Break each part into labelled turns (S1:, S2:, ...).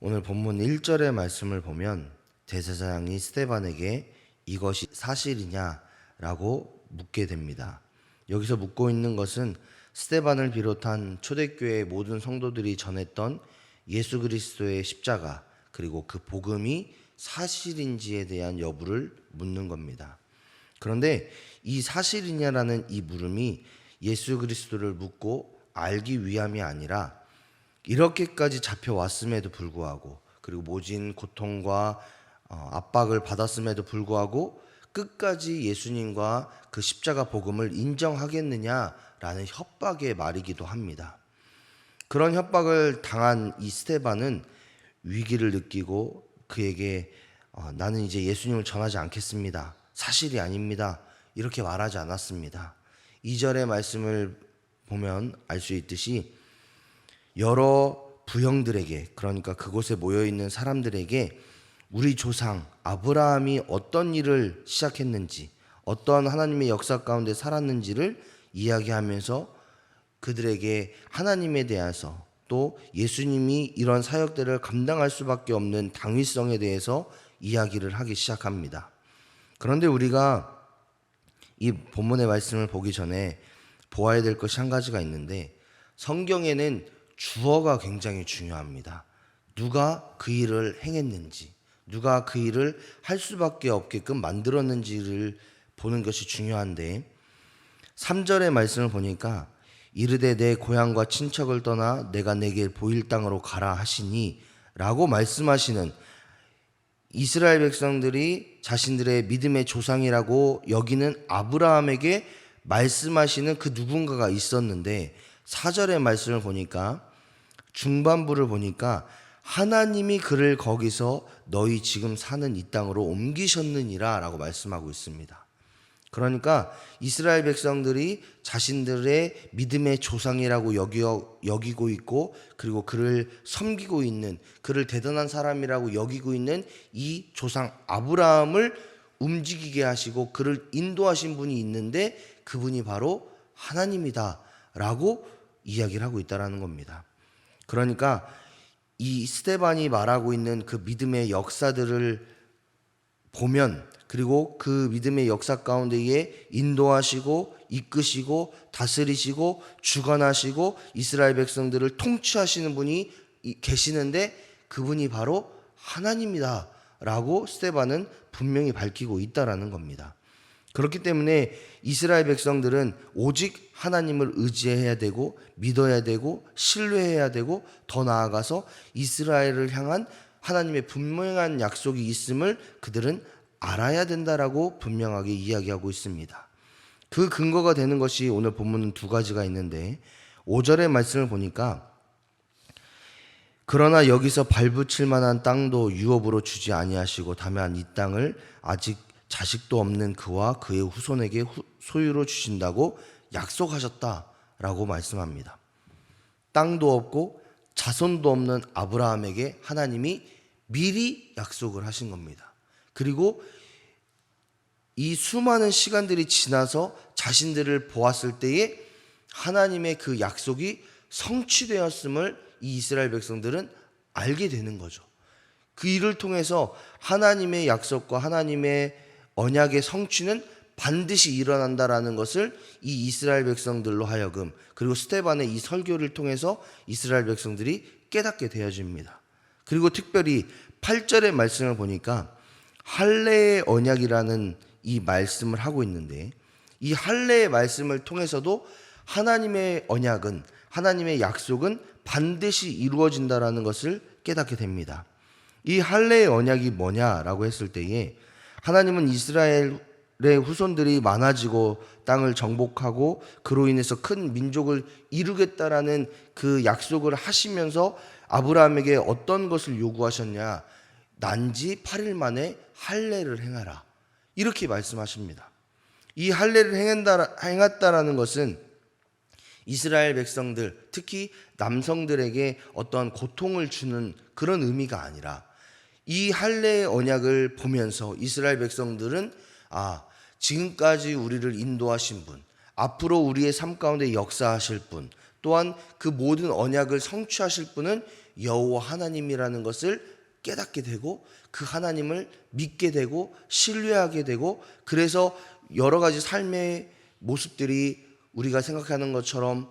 S1: 오늘 본문 1절의 말씀을 보면 대제사장이 스데반에게 이것이 사실이냐라고 묻게 됩니다. 여기서 묻고 있는 것은 스데반을 비롯한 초대교회의 모든 성도들이 전했던 예수 그리스도의 십자가 그리고 그 복음이 사실인지에 대한 여부를 묻는 겁니다. 그런데 이 사실이냐라는 이 물음이 예수 그리스도를 묻고 알기 위함이 아니라 이렇게까지 잡혀왔음에도 불구하고 그리고 모진 고통과 압박을 받았음에도 불구하고 끝까지 예수님과 그 십자가 복음을 인정하겠느냐라는 협박의 말이기도 합니다. 그런 협박을 당한 이 스데반은 위기를 느끼고 그에게 나는 이제 예수님을 전하지 않겠습니다. 사실이 아닙니다. 이렇게 말하지 않았습니다. 2절의 말씀을 보면 알 수 있듯이 여러 부형들에게, 그러니까 그곳에 모여있는 사람들에게 우리 조상 아브라함이 어떤 일을 시작했는지, 어떤 하나님의 역사 가운데 살았는지를 이야기하면서 그들에게 하나님에 대해서 또 예수님이 이런 사역들을 감당할 수밖에 없는 당위성에 대해서 이야기를 하기 시작합니다. 그런데 우리가 이 본문의 말씀을 보기 전에 보아야 될 것이 한 가지가 있는데, 성경에는 주어가 굉장히 중요합니다. 누가 그 일을 행했는지, 누가 그 일을 할 수밖에 없게끔 만들었는지를 보는 것이 중요한데, 3절의 말씀을 보니까 이르되 내 고향과 친척을 떠나 내가 내게 보일 땅으로 가라 하시니 라고 말씀하시는, 이스라엘 백성들이 자신들의 믿음의 조상이라고 여기는 아브라함에게 말씀하시는 그 누군가가 있었는데, 4절의 말씀을 보니까 중반부를 보니까 하나님이 그를 거기서 너희 지금 사는 이 땅으로 옮기셨느니라 라고 말씀하고 있습니다. 그러니까 이스라엘 백성들이 자신들의 믿음의 조상이라고 여기고 있고, 그리고 그를 섬기고 있는, 그를 대단한 사람이라고 여기고 있는 이 조상 아브라함을 움직이게 하시고 그를 인도하신 분이 있는데 그분이 바로 하나님이다 라고 이야기를 하고 있다는 겁니다. 그러니까 이 스데반이 말하고 있는 그 믿음의 역사들을 보면, 그리고 그 믿음의 역사 가운데에 인도하시고 이끄시고 다스리시고 주관하시고 이스라엘 백성들을 통치하시는 분이 계시는데 그분이 바로 하나님이다 라고 스데반은 분명히 밝히고 있다라는 겁니다. 그렇기 때문에 이스라엘 백성들은 오직 하나님을 의지해야 되고 믿어야 되고 신뢰해야 되고, 더 나아가서 이스라엘을 향한 하나님의 분명한 약속이 있음을 그들은 알아야 된다라고 분명하게 이야기하고 있습니다. 그 근거가 되는 것이 오늘 본문은 두 가지가 있는데, 5절의 말씀을 보니까 그러나 여기서 발붙일 만한 땅도 유업으로 주지 아니하시고 다만 이 땅을 아직 자식도 없는 그와 그의 후손에게 소유로 주신다고 약속하셨다라고 말씀합니다. 땅도 없고 자손도 없는 아브라함에게 하나님이 미리 약속을 하신 겁니다. 그리고 이 수많은 시간들이 지나서 자신들을 보았을 때에 하나님의 그 약속이 성취되었음을 이 이스라엘 백성들은 알게 되는 거죠. 그 일을 통해서 하나님의 약속과 하나님의 언약의 성취는 반드시 일어난다라는 것을 이 이스라엘 백성들로 하여금, 그리고 스데반의 이 설교를 통해서 이스라엘 백성들이 깨닫게 되어집니다. 그리고 특별히 8절의 말씀을 보니까 할례의 언약이라는 이 말씀을 하고 있는데, 이 할례의 말씀을 통해서도 하나님의 언약은, 하나님의 약속은 반드시 이루어진다라는 것을 깨닫게 됩니다. 이 할례의 언약이 뭐냐라고 했을 때에, 하나님은 이스라엘의 후손들이 많아지고 땅을 정복하고 그로 인해서 큰 민족을 이루겠다라는 그 약속을 하시면서 아브라함에게 어떤 것을 요구하셨냐, 난지 8일 만에 할례를 행하라, 이렇게 말씀하십니다. 이 할례를 행했다라는 것은 이스라엘 백성들, 특히 남성들에게 어떤 고통을 주는 그런 의미가 아니라, 이 할례의 언약을 보면서 이스라엘 백성들은 지금까지 우리를 인도하신 분, 앞으로 우리의 삶 가운데 역사하실 분, 또한 그 모든 언약을 성취하실 분은 여호와 하나님이라는 것을 깨닫게 되고 그 하나님을 믿게 되고 신뢰하게 되고, 그래서 여러 가지 삶의 모습들이 우리가 생각하는 것처럼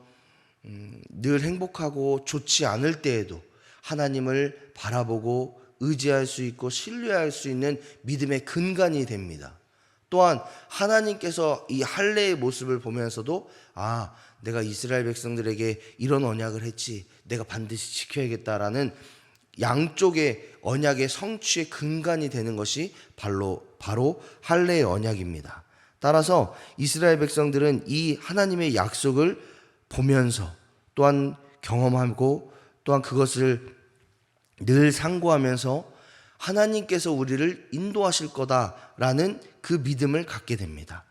S1: 늘 행복하고 좋지 않을 때에도 하나님을 바라보고 의지할 수 있고 신뢰할 수 있는 믿음의 근간이 됩니다. 또한 하나님께서 이 할례의 모습을 보면서도 내가 이스라엘 백성들에게 이런 언약을 했지, 내가 반드시 지켜야겠다라는 양쪽의 언약의 성취의 근간이 되는 것이 바로 할례의 언약입니다. 따라서 이스라엘 백성들은 이 하나님의 약속을 보면서 또한 경험하고 또한 그것을 늘 상고하면서 하나님께서 우리를 인도하실 거다라는 그 믿음을 갖게 됩니다.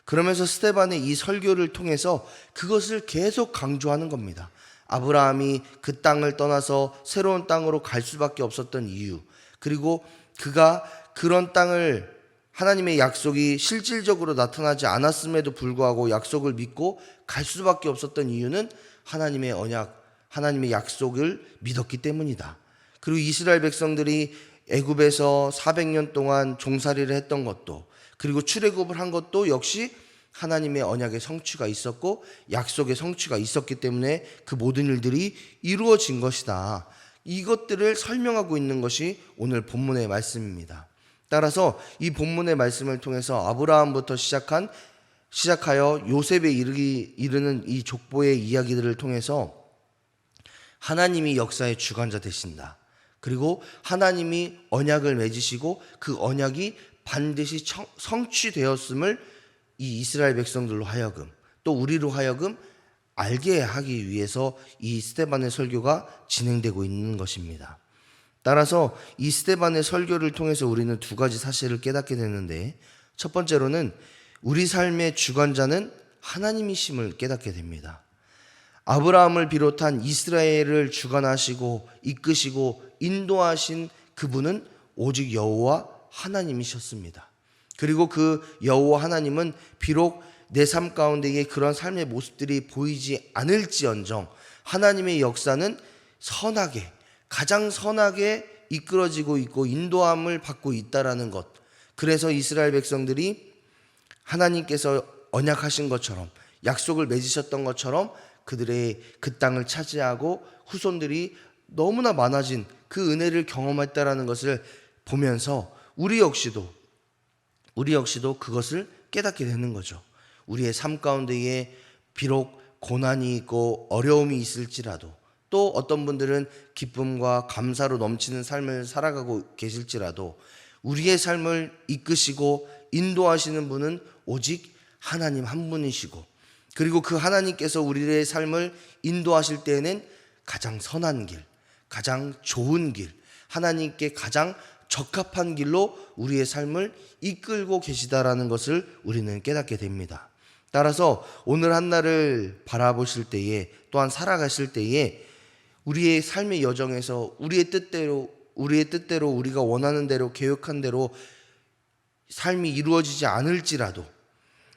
S1: 그러면서 스데반의 이 설교를 통해서 그것을 계속 강조하는 겁니다. 아브라함이 그 땅을 떠나서 새로운 땅으로 갈 수밖에 없었던 이유, 그리고 그가 그런 땅을 하나님의 약속이 실질적으로 나타나지 않았음에도 불구하고 약속을 믿고 갈 수밖에 없었던 이유는 하나님의 언약, 하나님의 약속을 믿었기 때문이다. 그리고 이스라엘 백성들이 애굽에서 400년 동안 종살이를 했던 것도, 그리고 출애굽을 한 것도 역시 하나님의 언약의 성취가 있었고 약속의 성취가 있었기 때문에 그 모든 일들이 이루어진 것이다. 이것들을 설명하고 있는 것이 오늘 본문의 말씀입니다. 따라서 이 본문의 말씀을 통해서 아브라함부터 시작하여 요셉에 이르는 이 족보의 이야기들을 통해서 하나님이 역사의 주관자 되신다. 그리고 하나님이 언약을 맺으시고 그 언약이 반드시 성취되었음을 이 이스라엘 백성들로 하여금, 또 우리로 하여금 알게 하기 위해서 이 스데반의 설교가 진행되고 있는 것입니다. 따라서 이 스데반의 설교를 통해서 우리는 두 가지 사실을 깨닫게 되는데, 첫 번째로는 우리 삶의 주관자는 하나님이심을 깨닫게 됩니다. 아브라함을 비롯한 이스라엘을 주관하시고 이끄시고 인도하신 그분은 오직 여호와 하나님이셨습니다. 그리고 그 여호와 하나님은 비록 내 삶 가운데에 그런 삶의 모습들이 보이지 않을지언정 하나님의 역사는 가장 선하게 이끌어지고 있고 인도함을 받고 있다라는 것. 그래서 이스라엘 백성들이 하나님께서 언약하신 것처럼, 약속을 맺으셨던 것처럼 그들의 그 땅을 차지하고 후손들이 너무나 많아진 그 은혜를 경험했다라는 것을 보면서 우리 역시도 그것을 깨닫게 되는 거죠. 우리의 삶 가운데에 비록 고난이 있고 어려움이 있을지라도, 또 어떤 분들은 기쁨과 감사로 넘치는 삶을 살아가고 계실지라도 우리의 삶을 이끄시고 인도하시는 분은 오직 하나님 한 분이시고, 그리고 그 하나님께서 우리의 삶을 인도하실 때에는 가장 선한 길, 가장 좋은 길, 하나님께 가장 적합한 길로 우리의 삶을 이끌고 계시다라는 것을 우리는 깨닫게 됩니다. 따라서 오늘 한날을 바라보실 때에, 또한 살아가실 때에 우리의 삶의 여정에서 우리의 뜻대로 우리가 원하는 대로 계획한 대로 삶이 이루어지지 않을지라도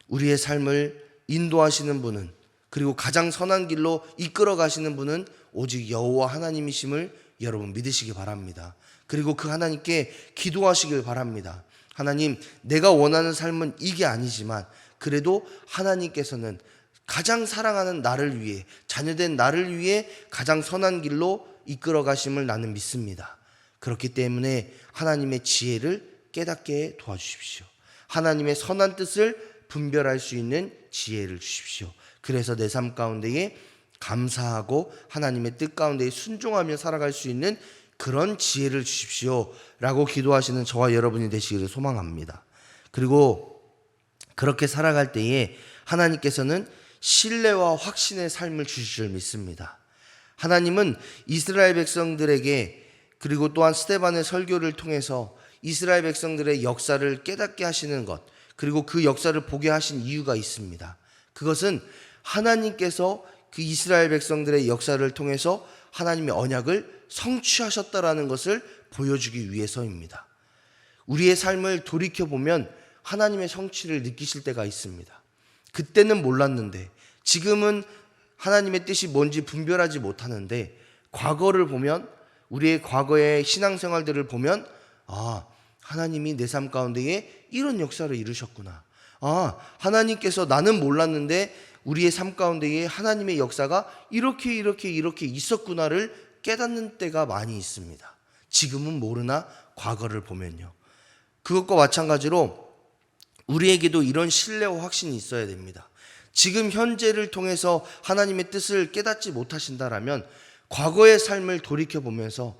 S1: 우리의 삶을 인도하시는 분은, 그리고 가장 선한 길로 이끌어 가시는 분은 오직 여호와 하나님이심을 여러분 믿으시기 바랍니다. 그리고 그 하나님께 기도하시길 바랍니다. 하나님, 내가 원하는 삶은 이게 아니지만 그래도 하나님께서는 가장 사랑하는 나를 위해, 자녀된 나를 위해 가장 선한 길로 이끌어 가심을 나는 믿습니다. 그렇기 때문에 하나님의 지혜를 깨닫게 도와주십시오. 하나님의 선한 뜻을 분별할 수 있는 지혜를 주십시오. 그래서 내 삶 가운데에 감사하고 하나님의 뜻 가운데에 순종하며 살아갈 수 있는 그런 지혜를 주십시오 라고 기도하시는 저와 여러분이 되시기를 소망합니다. 그리고 그렇게 살아갈 때에 하나님께서는 신뢰와 확신의 삶을 주실 줄 믿습니다. 하나님은 이스라엘 백성들에게, 그리고 또한 스데반의 설교를 통해서 이스라엘 백성들의 역사를 깨닫게 하시는 것, 그리고 그 역사를 보게 하신 이유가 있습니다. 그것은 하나님께서 그 이스라엘 백성들의 역사를 통해서 하나님의 언약을 성취하셨다라는 것을 보여주기 위해서입니다. 우리의 삶을 돌이켜보면 하나님의 성취를 느끼실 때가 있습니다. 그때는 몰랐는데, 지금은 하나님의 뜻이 뭔지 분별하지 못하는데, 과거를 보면 우리의 과거의 신앙생활들을 보면 하나님이 내 삶 가운데에 이런 역사를 이루셨구나. 하나님께서 나는 몰랐는데 우리의 삶 가운데에 하나님의 역사가 이렇게 있었구나를 깨닫는 때가 많이 있습니다. 지금은 모르나 과거를 보면요. 그것과 마찬가지로 우리에게도 이런 신뢰와 확신이 있어야 됩니다. 지금 현재를 통해서 하나님의 뜻을 깨닫지 못하신다라면 과거의 삶을 돌이켜보면서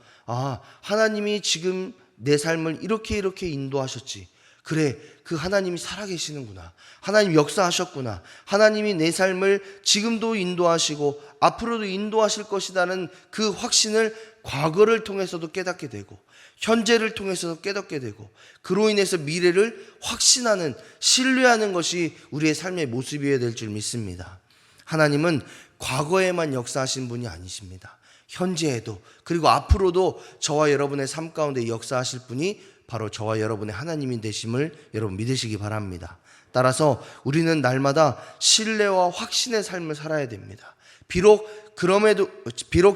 S1: 하나님이 지금 내 삶을 이렇게 인도하셨지. 그래, 그 하나님이 살아계시는구나. 하나님 역사하셨구나. 하나님이 내 삶을 지금도 인도하시고 앞으로도 인도하실 것이라는 그 확신을 과거를 통해서도 깨닫게 되고 현재를 통해서도 깨닫게 되고 그로 인해서 미래를 확신하는, 신뢰하는 것이 우리의 삶의 모습이어야 될 줄 믿습니다. 하나님은 과거에만 역사하신 분이 아니십니다. 현재에도 그리고 앞으로도 저와 여러분의 삶 가운데 역사하실 분이 바로 저와 여러분의 하나님이 되심을 여러분 믿으시기 바랍니다. 따라서 우리는 날마다 신뢰와 확신의 삶을 살아야 됩니다. 비록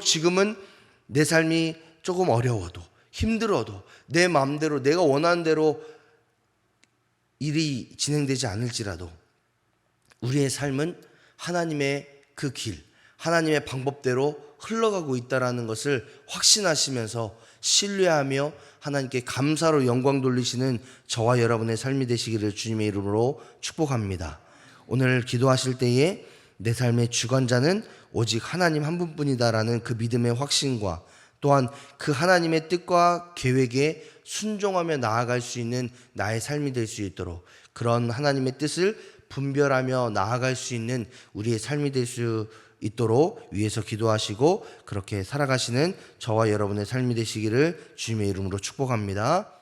S1: 지금은 내 삶이 조금 어려워도 힘들어도 내 마음대로 내가 원하는 대로 일이 진행되지 않을지라도 우리의 삶은 하나님의 그 길, 하나님의 방법대로 흘러가고 있다는 것을 확신하시면서 신뢰하며 하나님께 감사로 영광 돌리시는 저와 여러분의 삶이 되시기를 주님의 이름으로 축복합니다. 오늘 기도하실 때에 내 삶의 주관자는 오직 하나님 한 분뿐이다라는 그 믿음의 확신과 또한 그 하나님의 뜻과 계획에 순종하며 나아갈 수 있는 나의 삶이 될 수 있도록 그런 하나님의 뜻을 분별하며 나아갈 수 있는 우리의 삶이 될 수 있도록 위에서 기도하시고 그렇게 살아가시는 저와 여러분의 삶이 되시기를 주님의 이름으로 축복합니다.